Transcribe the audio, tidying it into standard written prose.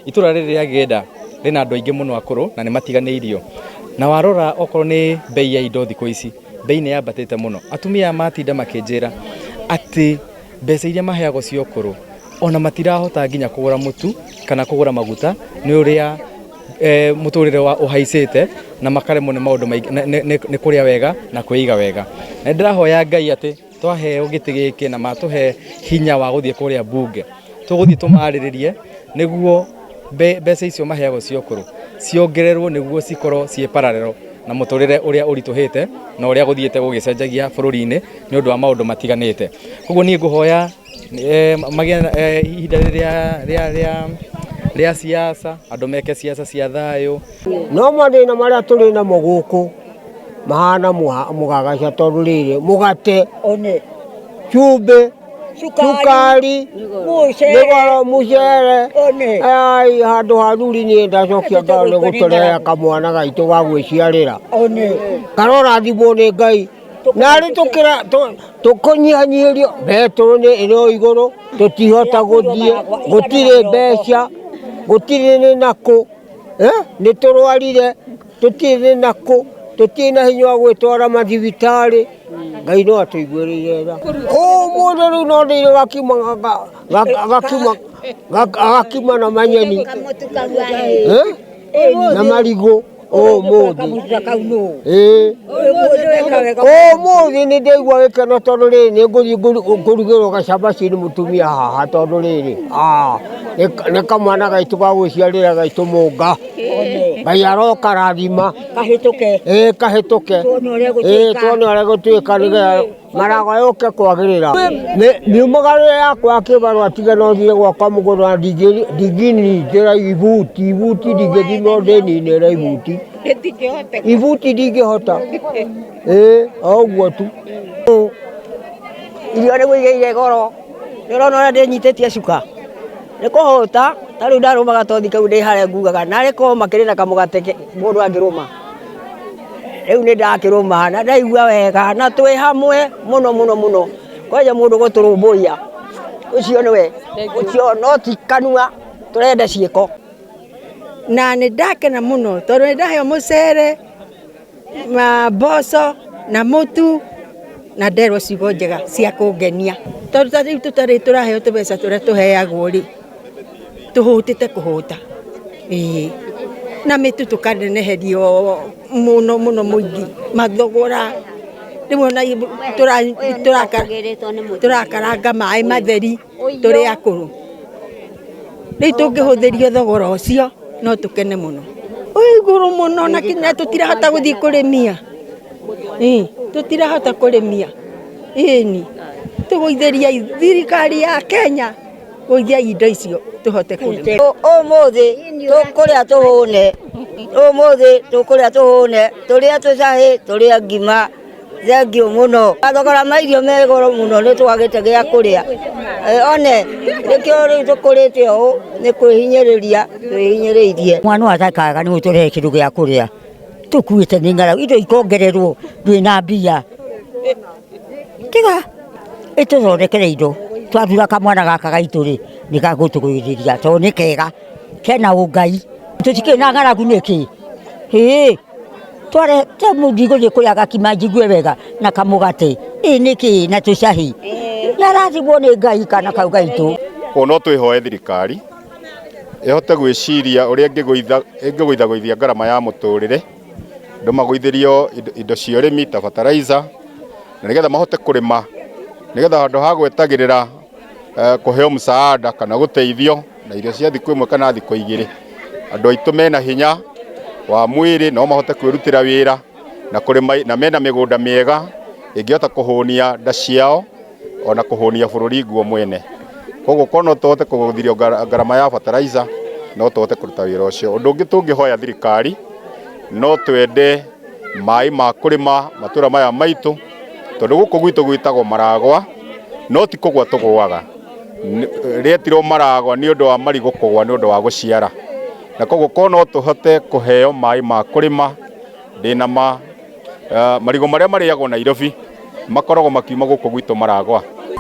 itura riri rĩa Gĩenda rĩna andũ aingĩ mũno akũrũ na nĩ matiganĩirio. Na warora okorwo nĩ bei ya indo thikũ ici, bei nĩ yambatĩte mũno. Atumia matinda makĩnjĩra atĩ mbeca iria maheagwo cia ũkũrũ ona matirahota nginya kũgũra mũtu kana kũgũra maguta nĩ ũrĩa mũtũrĩre wa ũhaicĩte na makaremwo nĩ maũndũ maingĩ nĩ kũrĩa wega na kwĩiga wega. Na ndĩrahoya Ngai atĩ twaheo gĩtĩ gĩkĩ na matũhe hinya wa gũthiĩ kũrĩa bunge, tũgũthiĩ tũmarĩrĩrie nĩguo mbeca icio maheagwo cia ũkũrũ ciongererwo nĩguo cikorwo ciĩ parallel na mũtũrĩre ũrĩa ũritũhĩte na ũrĩa gũthiĩte gũgĩcenjagia bũrũri-inĩ nĩ ũndũ wa maũndũ matiganĩte. Koguo niĩ ngũhoya ihinda rĩa siasa, andũ meke siasa cia thayũ. No mathĩna marĩa tũrĩ namo gũkũ mahana mũgagaca tondũ rĩrĩ mũgate, cumbĩ, cukari, mũcere, handũ ha ruri niĩ ndacokia ngao nĩ gũtũrehe kamwana gaitũ ga gwĩciarĩra. Karora thimũ nĩ Ngai. Narĩ tũkũnyihanyihĩrio betũrũ ĩrĩ igũrũ, tũtihota gũthiĩ, gũtirĩ mbeca, gũtirĩ nakũ, nĩ tũrwarire, tũtirĩ nakũ, tũtirĩ na hinya wa gwĩtwara mathibitarĩ. Ngai no atũiguĩrĩire tha. Mũndũ rĩu no ndĩire gakima na manyeni na marigũ. Mũthĩ nĩ ndaigua gĩkeno tondũ rĩrĩ nĩ ngũthiĩ ngũrugĩrwo gacabaci nĩ mũtumia haha tondũ rĩrĩ nĩ kamwana gaitũ ga gwĩciarĩra gaitũ mũnga. Ngai aroka rathima kahĩtũke tuone ũrĩa gũtuĩka nĩgetha marago yũke kwagĩrĩra. Miumagaro yakwa ya kĩbarũa tiga no thiĩ gwakwa mũgũnda ndingĩningĩra ibuti ndingĩthiĩ no ndĩninĩre ibuti ndingĩhota. O ũguo tu. Irio nĩ gũigĩire goro, nĩ ũrona ũrĩa ndĩnyitĩtie cuka nĩ kũhũta. Ta rĩu ndarũma gatothi kau ndĩ harĩa ngugaga narĩ korwo makĩrĩ na kamũgate mũndũ angĩrũma. Rĩu nĩ ndakĩrũma na ndaigua wega na twĩ hamwe mũno. Kwaja mũndũ gũtũrũmbũiya ũcio nĩwe, ũcio no ti kanua, tũrenda ciĩko. Na nĩ ndakena mũno tondũ nĩ ndaheo mũcere, mboco na mũtu na nderwo ciugo njega cia kũngenia. Tondũ ta rĩu tũtarĩ tũraheo tũbeca tũrĩa tũheagwo rĩ, tũhũtĩte kũhũta. Na mĩtu tũkaneneherio mũno mũingĩ, mathogora rĩmwe tũrakaranga maĩ matheri tũrĩ akũrũ. Rĩu tũngĩhũthĩrio thogora ũcio no tũkene mũno. Igũrũ mũno na tũtirahota gũthiĩ kũrĩmia, tũtirahota kũrĩmia. Tũgũithĩria thirikari ya Kenya gũithia indo icio tũhote kũrĩma. Ũmũthĩ tũkũrĩa tũhũne, tũrĩa tũcahĩ, tũrĩa ngima. Thengiũ mũno. Thogora ma irio me goro mũno nĩ twagĩte gĩa kũrĩa. One nĩkĩo rĩu tũkũrĩte ũũ nĩ kwĩhinyĩrĩria twĩhinyĩrĩirie. Mwana atakaga nĩ gũtũrehe kĩndũ gĩa kũrĩa. Tũkuĩte nĩ ng'aragu, indo ikongererwo ndwĩna mbia. Tiga ĩtũthondekere indo. Twathura kamwana gaka gaitũ rĩ nĩ gagũtũgũithĩria tondũ nĩ kega kena ũngai. Tũtikĩrĩ na ng'aragu nĩkĩ? Tware mũndigũthiĩ kũrĩa gakima njigue wega na kamũgate nĩkĩ na tũcahi. Narathimwo nĩ Ngai kana kau gaitũ. No twĩhoe thirikari ĩhote gwĩciria ũrĩa ĩngĩgũithagũithia ngarama ya mũtũrĩre, andũ magũithĩrio indo cia ũrĩmi ta fertilizer na nĩgetha mahote kũrĩma, nĩgetha handũ ha gwetagĩrĩra kũheo msaada kana gũteithio na irio cia thikũ ĩmwe kana thikũ igĩrĩ, andũ aitũ mena hinya wa mwĩrĩ no mahote kwĩrutĩra wĩra na kũrĩma na mena mĩgũnda mĩega ĩngĩhota kũhũnia nda ciao ona kũhũnia bũrũri nguo mwene. Koguo korwo no tũhote kũgũithirio ngarama ya fertilizer no tũhote kũruta wĩra ũcio. Ũndũ ũngĩ tũngĩhoya thirikari no twende maĩ ma kũrĩma matũra maya maitũ tondũ gũkũ gwitũ gwĩtagwo Maragwa no ti kũgwa tũgũaga. Rĩetirwo Maragwa nĩ ũndũ wa marigũ kũgwa nĩ ũndũ wa gũciara. Na koguo korwo no tũhote kũheo maĩ ma kũrĩma ndĩna marigũ marĩa marĩagwo Nairobi makoragwo makiuma gũkũ gwitũ Maragwa.